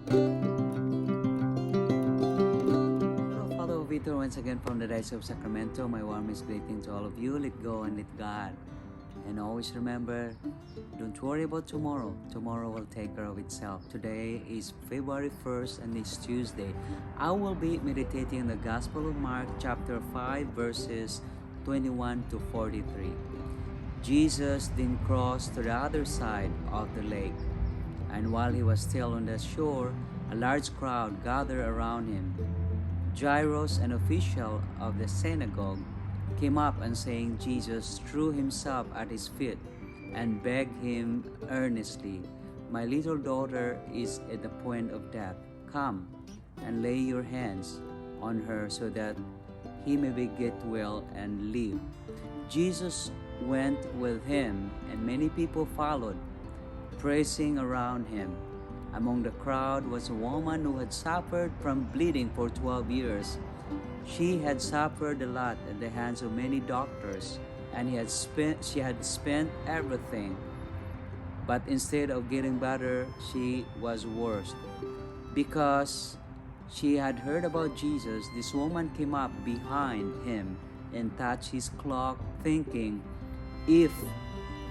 Hello, Father Victor, once again from the Diocese of Sacramento. My warmest greeting to all of you. Let go and let God. And always remember, don't worry about tomorrow. Tomorrow will take care of itself. Today is February 1st and it's Tuesday. I will be meditating on the Gospel of Mark chapter 5 verses 21 to 43. Jesus then crossed to the other side of the lake. And while he was still on the shore, a large crowd gathered around him. Jairus, an official of the synagogue, came up and saying Jesus threw himself at his feet and begged him earnestly, "My little daughter is at the point of death. Come and lay your hands on her so that he may get well and live." Jesus went with him, and many people followed, praising around him. Among the crowd was a woman who had suffered from bleeding for 12 years. She had suffered a lot at the hands of many doctors, and she had spent everything. But instead of getting better, she was worse. Because she had heard about Jesus, this woman came up behind him and touched his cloak, thinking, "If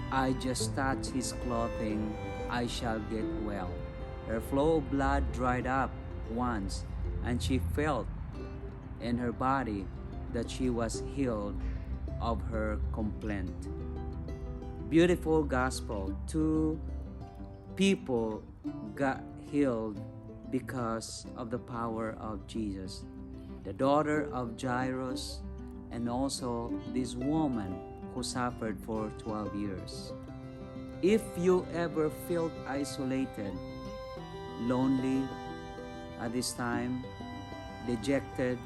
I just touch his clothing, I shall get well." Her flow of blood dried up once, and she felt in her body that she was healed of her complaint. Beautiful gospel. Two people got healed because of the power of Jesus. The daughter of Jairus and also this woman who suffered for 12 years. If you ever felt isolated, lonely at this time, dejected,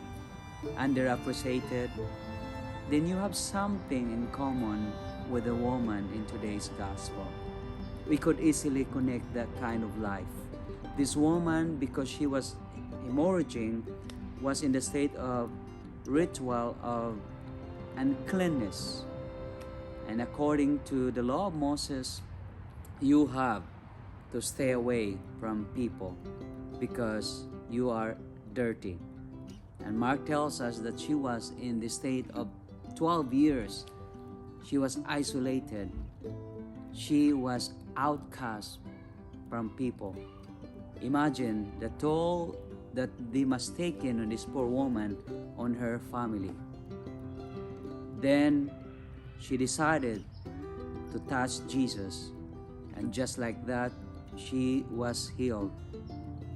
underappreciated, then you have something in common with the woman in today's gospel. We could easily connect that kind of life. This woman, because she was hemorrhaging, was in the state of ritual of uncleanness. And according to the law of Moses, you have to stay away from people because you are dirty. And Mark tells us that she was in the state of 12 years. She was isolated. She was outcast from people. Imagine the toll that they must take in on this poor woman, on her family. Then she decided to touch Jesus, and just like that, she was healed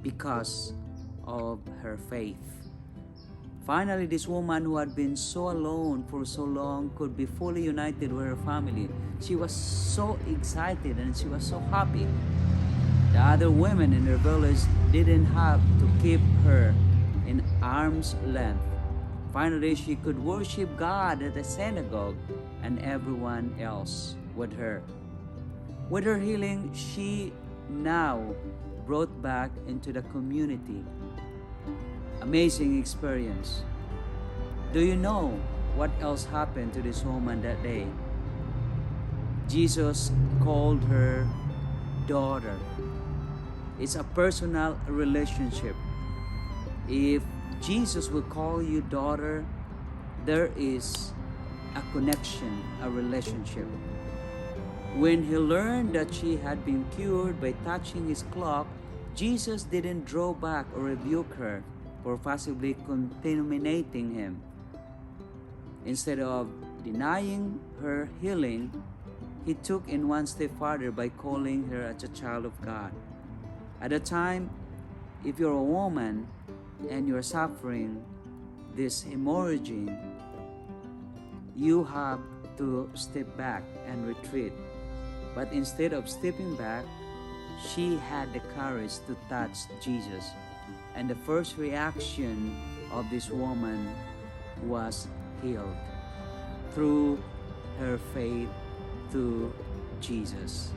because of her faith. Finally, this woman who had been so alone for so long could be fully united with her family. She was so excited and she was so happy. The other women in her village didn't have to keep her in arm's length. Finally, she could worship God at the synagogue and everyone else with her. With her healing, she now brought back into the community. Amazing experience. Do you know what else happened to this woman that day? Jesus called her daughter. It's a personal relationship. If Jesus will call you daughter, there is a connection, a relationship. When he learned that she had been cured by touching his cloak, Jesus didn't draw back or rebuke her for possibly contaminating him. Instead of denying her healing, he took it one step farther by calling her as a child of God. At the time, if you're a woman and you're suffering this hemorrhaging, you have to step back and retreat. But instead of stepping back, she had the courage to touch Jesus. And the first reaction of this woman was healed through her faith to Jesus.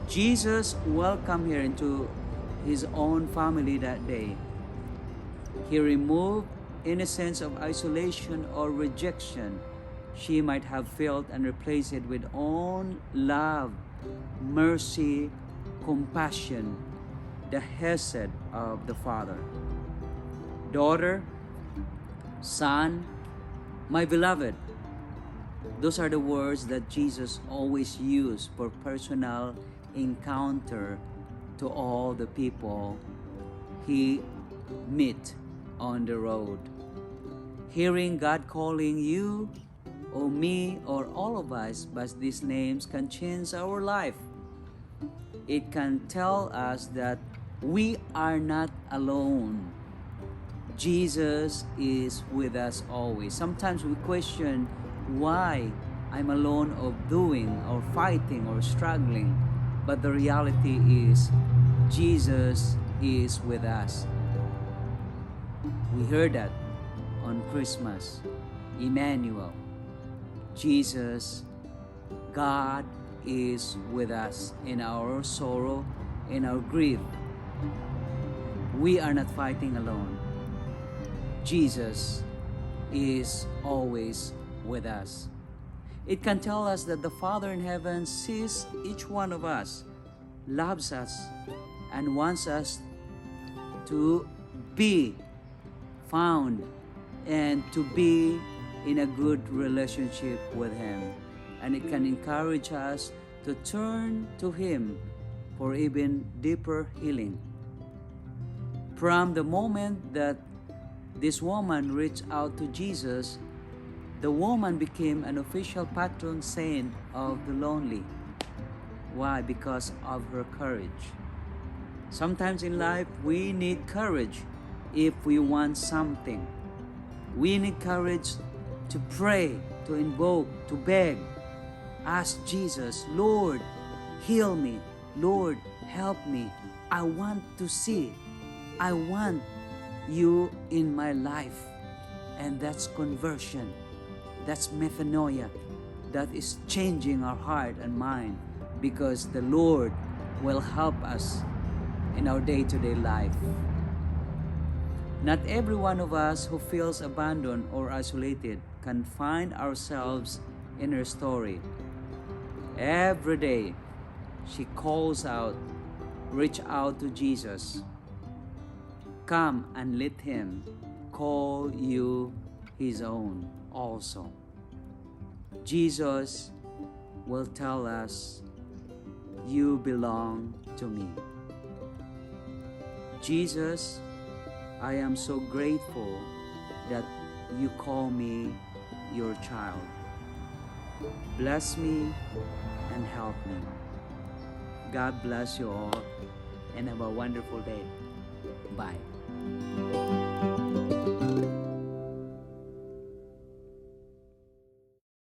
Jesus welcomed her into his own family that day. He removed any sense of isolation or rejection she might have felt and replaced it with own love, mercy, compassion the hesed of the Father. Daughter, son, my beloved. Those are the words that Jesus always used for personal encounter to all the people he met on the road. Hearing God calling you or me or all of us by these names can change our life. It can tell us that we are not alone. Jesus is with us always. Sometimes we question why I'm alone of doing or fighting or struggling. But the reality is Jesus is with us. We heard that on Christmas. Emmanuel. Jesus, God is with us in our sorrow, in our grief. We are not fighting alone. Jesus is always with us. It can tell us that the Father in heaven sees each one of us, loves us, and wants us to be found and to be in a good relationship with Him. And it can encourage us to turn to Him for even deeper healing. From the moment that this woman reached out to Jesus, the woman became an official patron saint of the lonely. Why? Because of her courage. Sometimes in life, we need courage if we want something. We need courage to pray, to invoke, to beg. Ask Jesus, Lord, heal me. Lord, help me. I want to see. I want you in my life. And that's conversion. That's metanoia. That is changing our heart and mind, because the Lord will help us in our day-to-day life. Not every one of us who feels abandoned or isolated can find ourselves in her story. Every day, she calls out, reach out to Jesus. Come and let Him call you His own also. Jesus will tell us, you belong to me. Jesus, I am so grateful that you call me your child. Bless me and help me. God bless you all and have a wonderful day. Bye.